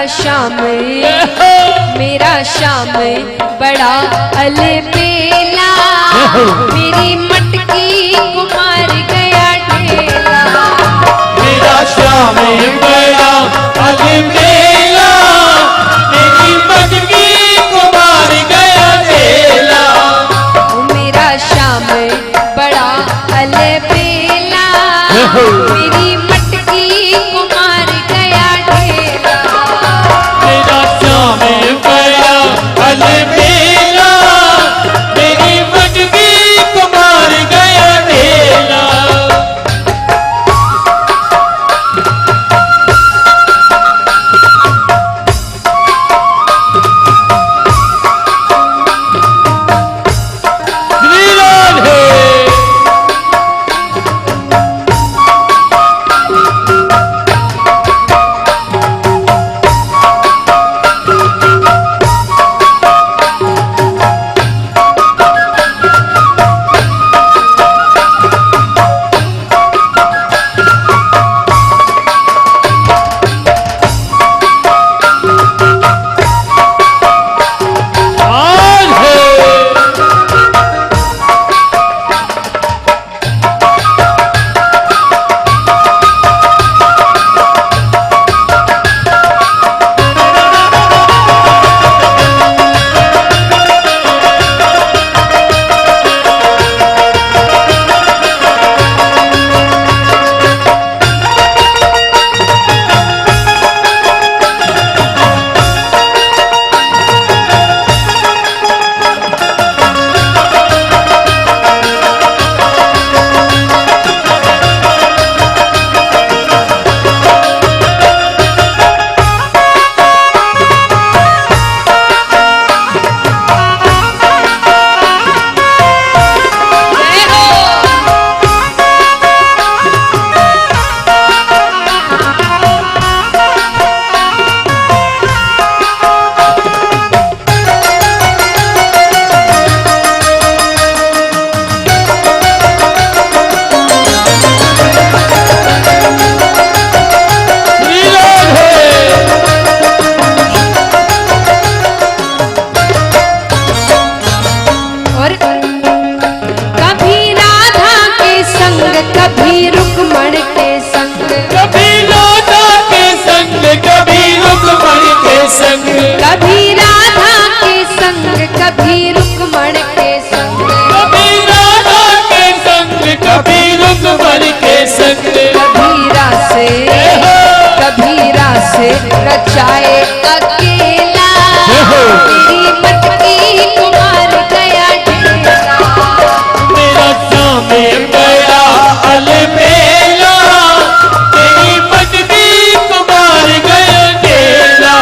श्याम बड़ा अलबेला, मेरी मटकी कुमार गया ढेला। मेरा श्याम बड़ा अलबेला, मेरी मटकी कुमार गया ढेला। मेरा श्याम बड़ा अलबेला, मेरी मटकी कुमार गया ढेला। मेरा श्याम बड़ा अलबेला, मेरी मटकी कुमार गया ढेला। कभी रुक्मण के संग, कभी राधा के संग, कभी रुक्मण के संग, कभी राधा के संग, कभी रुक्मण के संग, कभी राधा के संग, कभी रुक्मण के संग। कबीरा से रचाए अकेला, मेरी मटकी कुमार गया ढेला। मेरा श्याम बड़ा अलबेला, तेरी मटकी कुमार गया ढेला।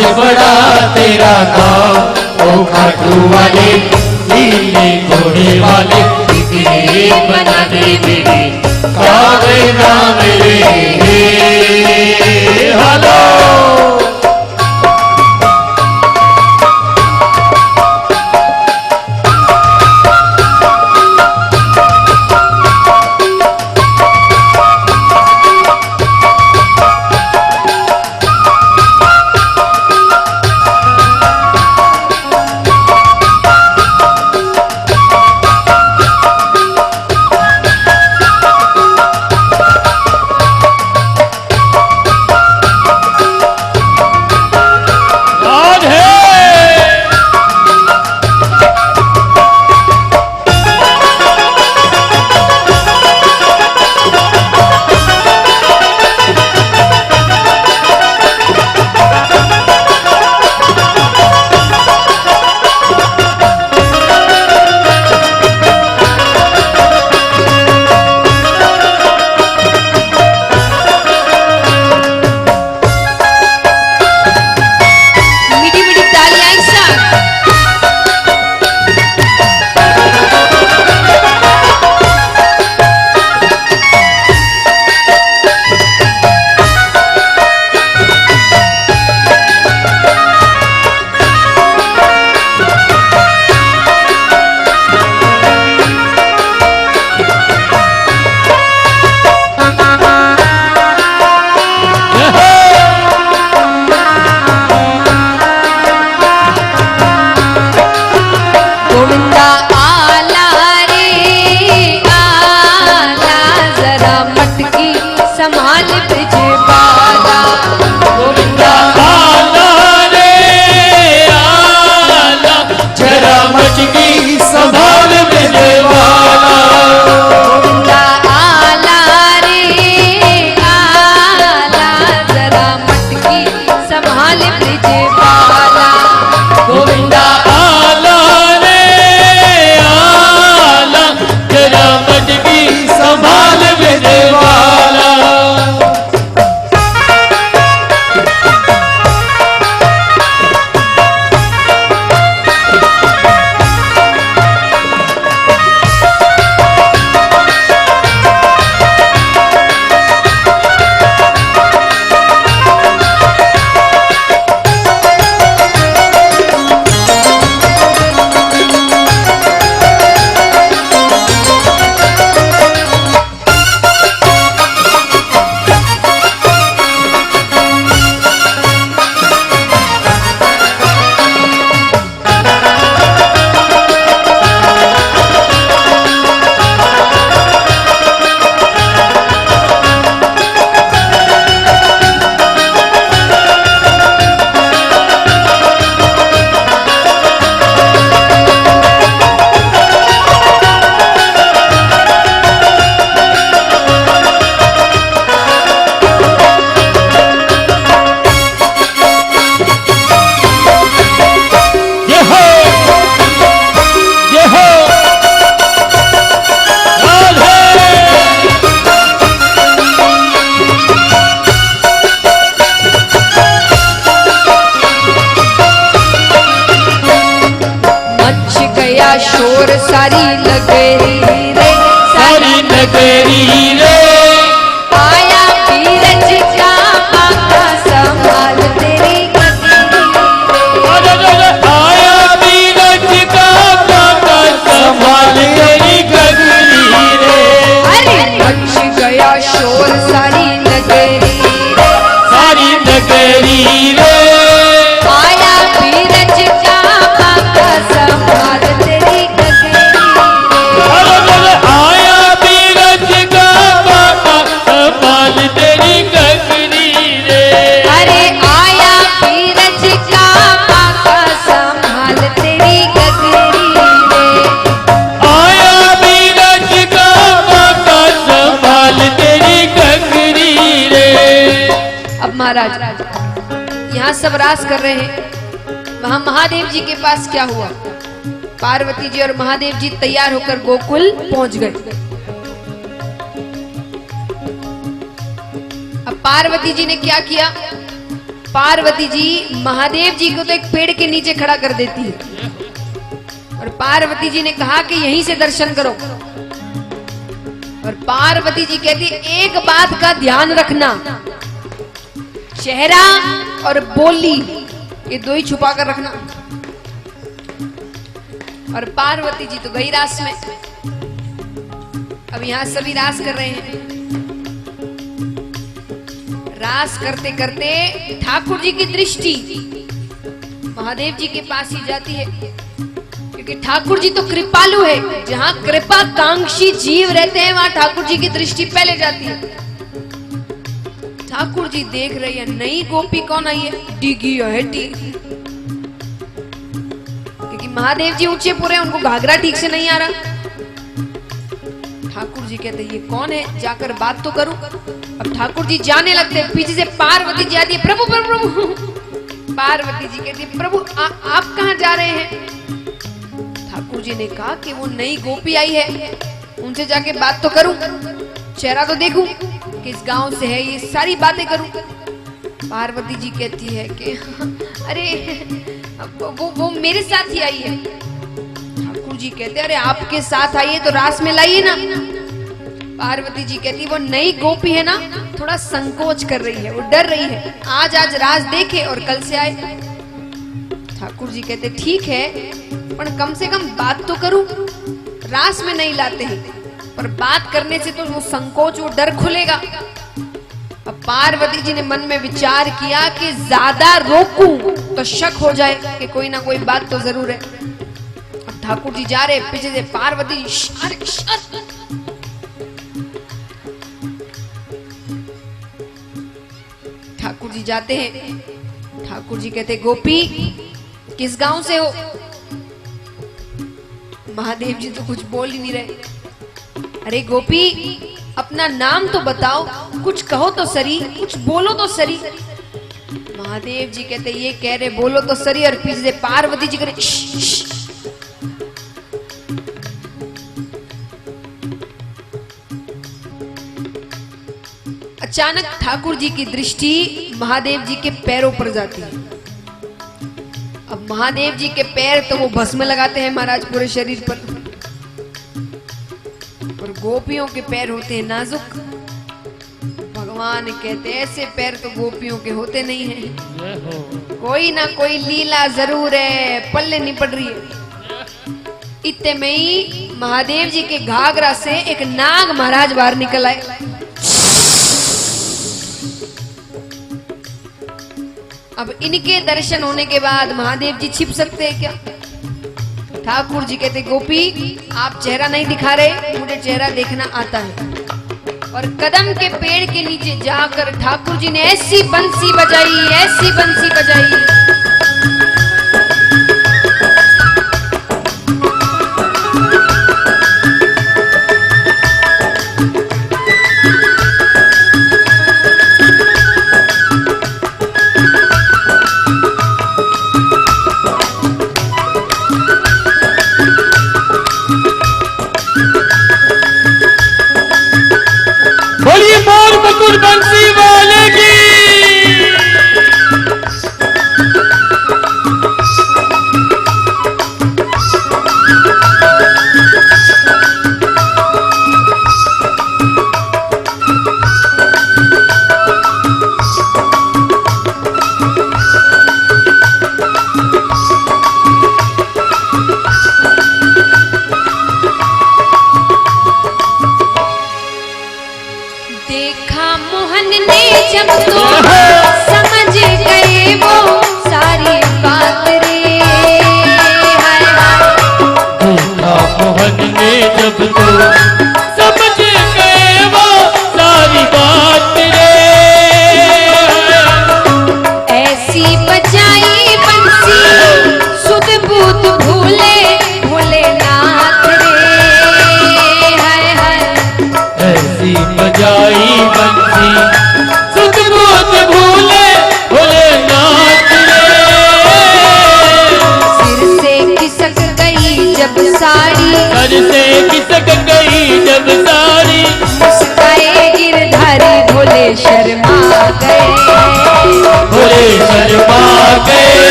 से बड़ा तेरा नाम, ओ खाटू वाले नीले घोड़े वाले, बिगड़े बना दे मेरे कावे ना मेरे। हेलो शोर सारी नगरी रे, सारी नगरी रे, आया बीरज का पाका संभाल तेरी गगरी रे, आया बीरज का पाका संभाल तेरी गगरी रे। अरे मच गया शोर सारी नगरी रे, सारी नगरी रे, आया बीरज का पाका संभाल तेरी गगरी रे, आया बीरज का पाका संभाल तेरी गगरी रे। अरे आया बीरज का पाका संभाल तेरी गगरी रे, आया बीरज का पाका संभाल तेरी गगरी रे। अब महाराज यहाँ सब रास कर रहे हैं, वहां महादेव जी के पास क्या हुआ? पार्वती जी और महादेव जी तैयार होकर गोकुल पहुंच गए। अब पार्वती जी ने क्या किया? पार्वती जी महादेव जी को तो एक पेड़ के नीचे खड़ा कर देती है और पार्वती जी ने कहा कि यहीं से दर्शन करो। और पार्वती जी कहती एक बात का ध्यान रखना, चेहरा और बोली ये दो ही छुपा कर रखना। और पार्वती जी तो गई रास में। अब यहां सभी रास कर रहे हैं। रास करते करते ठाकुर जी की दृष्टि महादेव जी के पास ही जाती है, क्योंकि ठाकुर जी तो कृपालु है। जहां कृपा कांक्षी जीव रहते हैं वहां ठाकुर जी की दृष्टि पहले जाती है। ठाकुर जी देख रही है नई गोपी कौन आई है, डिगी है डिगी। क्योंकि महादेव जी ऊंचे पूरे, उनको घाघरा ठीक से नहीं आ रहा। ठाकुर जी कहते ये कौन है, जाकर बात तो करूं। अब ठाकुर जी जाने लगते हैं, पीछे से पार्वती जी आती है, प्रभु प्रभु प्रभु। पार्वती जी कहती है प्रभु आप कहां जा रहे हैं। ठाकुर जी ने कहा कि वो नई गोपी आई है, उनसे जाके बात तो करूं, चेहरा तो देखूं, किस गांव से है, ये सारी बातें करूं। पार्वती जी कहती है कि अरे वो मेरे साथ ही आई है। ठाकुर जी कहते अरे आपके साथ आई है तो रास में लाइए ना। पार्वती जी कहती वो नई गोपी है ना, थोड़ा संकोच कर रही है, वो डर रही है, आज रास देखे और कल से आए। ठाकुर जी कहते ठीक है, पर कम से कम बात तो करूं। रास में नहीं लाते हैं, पर बात करने से तो वो संकोच, वो डर खुलेगा। अब पार्वती जी ने मन में विचार किया कि ज्यादा रोकूं तो शक हो जाए कि कोई ना कोई बात तो जरूर है। अब ठाकुर जी जा रहे, पीछे से पार्वती ठाकुर जी जाते हैं। ठाकुर जी कहते गोपी किस गांव से हो। महादेव जी तो कुछ बोल ही नहीं रहे। अरे गोपी अपना नाम तो बताओ, कुछ कहो तो सरी, कुछ बोलो तो सरी। महादेव जी कहते ये कह रहे बोलो तो सरी, और पीछे से पार्वती जी करे अचानक ठाकुर जी की दृष्टि महादेव जी के पैरों पर जाती है। अब महादेव जी के पैर तो वो भस्म लगाते हैं महाराज पूरे शरीर पर, और गोपियों के पैर होते हैं नाजुक। भगवान कहते ऐसे पैर तो गोपियों के होते नहीं हैं, कोई ना कोई लीला जरूर है, पल्ले नहीं पड़ रही है। इतने में ही महादेव जी के घाघरा से एक नाग महाराज बाहर निकल आए। अब इनके दर्शन होने के बाद महादेव जी छिप सकते हैं क्या। ठाकुर जी कहते गोपी आप चेहरा नहीं दिखा रहे, मुझे चेहरा देखना आता है। और कदम के पेड़ के नीचे जाकर ठाकुर जी ने ऐसी बंसी बजाई, ऐसी बंसी बजाई। बंसी वाले की समझ गए वो सारी बात रे।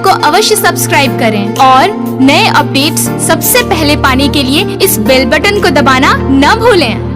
को अवश्य सब्सक्राइब करें और नए अपडेट्स सबसे पहले पाने के लिए इस बेल बटन को दबाना न भूलें।